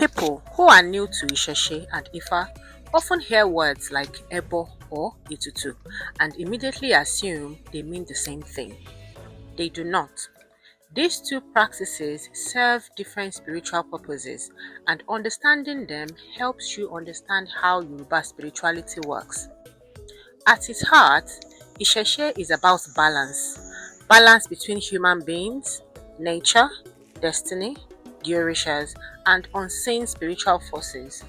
People who are new to Isheshe and Ifa often hear words like Ebo or Etutu and immediately assume they mean the same thing. They do not. These two practices serve different spiritual purposes, and understanding them helps you understand how Yoruba spirituality works. At its heart, Isheshe is about balance between human beings, nature, destiny, the orishas, and unseen spiritual forces.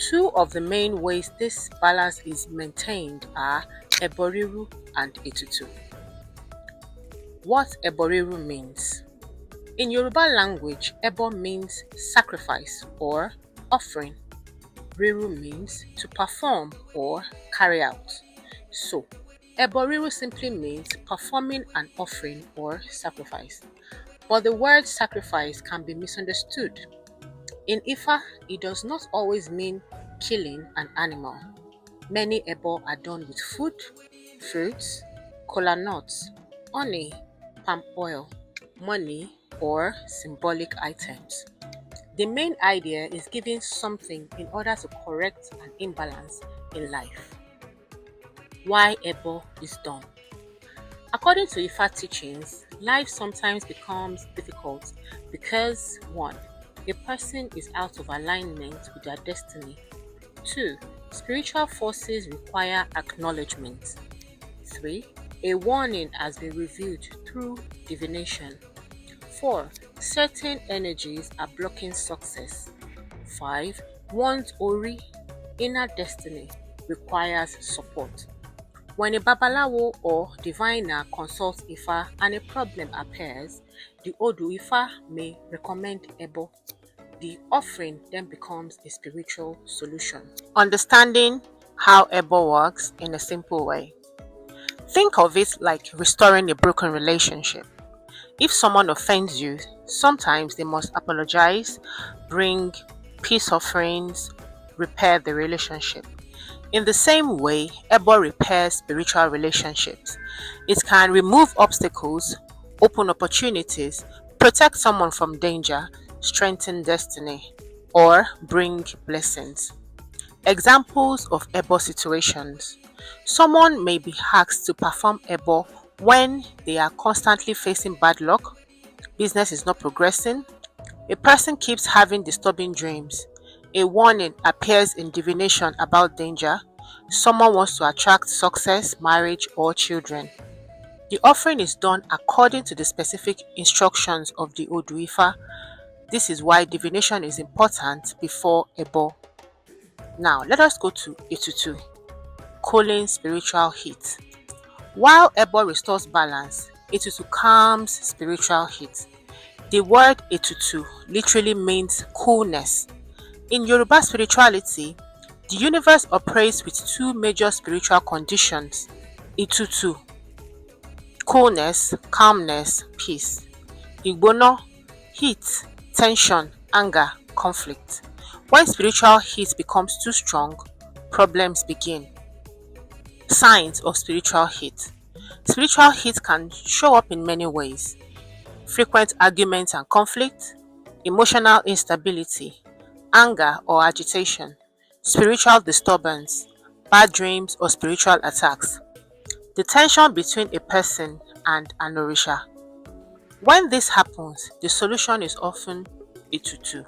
Two of the main ways this balance is maintained are Eboriru and Etutu. What Eboriru means. In Yoruba language, Ebo means sacrifice or offering. Riru means to perform or carry out. So, Eboriru simply means performing an offering or sacrifice. But the word sacrifice can be misunderstood. In Ifa, it does not always mean killing an animal. Many Ebo are done with food, fruits, kola nuts, honey, palm oil, money, or symbolic items. The main idea is giving something in order to correct an imbalance in life. Why Ebo is done. According to Ifa teachings, life sometimes becomes difficult because 1. A person is out of alignment with their destiny. 2. Spiritual forces require acknowledgement. 3. A warning has been revealed through divination. 4. Certain energies are blocking success. 5. One's Ori, inner destiny, requires support. When a Babalawo or diviner consults Ifa and a problem appears, the Odu Ifa may recommend Ebo. The offering then becomes a spiritual solution. Understanding how Ebo works in a simple way. Think of it like restoring a broken relationship. If someone offends you, sometimes they must apologize, bring peace offerings, repair the relationship. In the same way, Ebo repairs spiritual relationships. It can remove obstacles, open opportunities, protect someone from danger, strengthen destiny, or bring blessings. Examples of Ebo situations. Someone may be asked to perform Ebo when they are constantly facing bad luck, business is not progressing, a person keeps having disturbing dreams, a warning appears in divination about danger, someone wants to attract success, marriage, or children. The offering is done according to the specific instructions of the Oduifa. This is why divination is important before Ebo. Now, let us go to Etutu, cooling spiritual heat. While Ebo restores balance, Etutu calms spiritual heat. The word Etutu literally means coolness. In Yoruba spirituality, the universe operates with two major spiritual conditions: Etutu, coolness, calmness, peace; Igbono, heat, tension, anger, conflict. When spiritual heat becomes too strong, problems begin. Signs of spiritual heat. Spiritual heat can show up in many ways: frequent arguments and conflict, emotional instability, anger or agitation, spiritual disturbance, bad dreams or spiritual attacks, the tension between a person and an orisha. When this happens, the solution is often Etutu.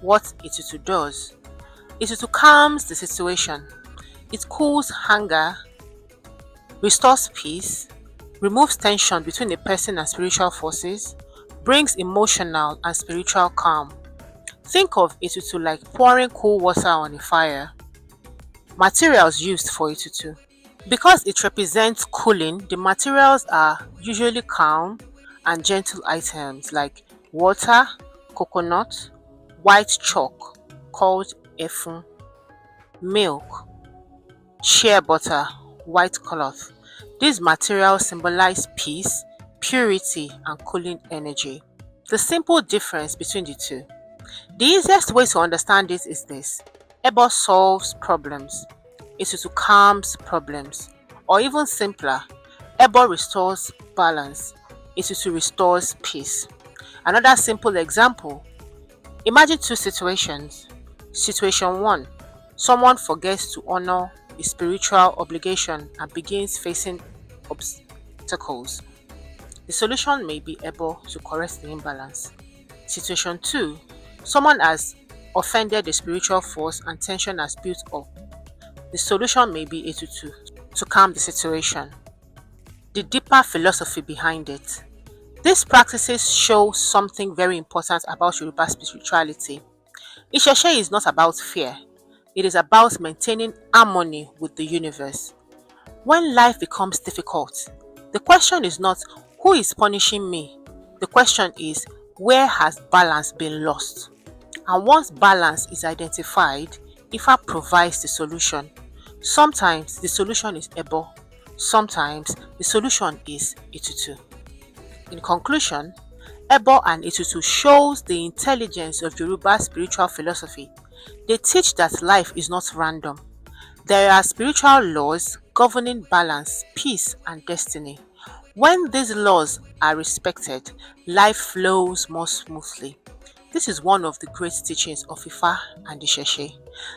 What Etutu does? Etutu calms the situation. It cools anger, restores peace, removes tension between a person and spiritual forces, brings emotional and spiritual calm. Think of Etutu like pouring cool water on a fire. Materials used for Etutu. Because it represents cooling, the materials are usually calm and gentle items like water, coconut, white chalk called efun, milk, shea butter, white cloth. These materials symbolize peace, purity, and cooling energy. The simple difference between the two. The easiest way to understand this is this: Ebo solves problems, Etutu calms problems. Or even simpler, Ebo restores balance, Etutu restores peace. Another simple example: Imagine two situations. Situation 1. Someone forgets to honor a spiritual obligation and begins facing obstacles. The solution may be able to correct the imbalance. Situation 2. Someone has offended the spiritual force and tension has built up. The solution may be Etutu to calm the situation. The deeper philosophy behind it. These practices show something very important about Yoruba spirituality. Isheshe is not about fear, it is about maintaining harmony with the universe. When life becomes difficult, the question is not who is punishing me, the question is where has balance been lost? And once balance is identified, Ifa provides the solution. Sometimes the solution is Ebo, sometimes the solution is Etutu. In conclusion, Ebo and Etutu shows the intelligence of Yoruba spiritual philosophy. They teach that life is not random. There are spiritual laws governing balance, peace, and destiny. When these laws are respected, life flows more smoothly. This is one of the great teachings of Ifa and Isheshe,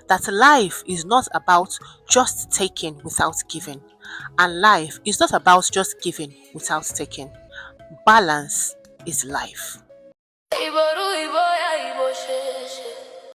that life is not about just taking without giving, and life is not about just giving without taking. Balance is life.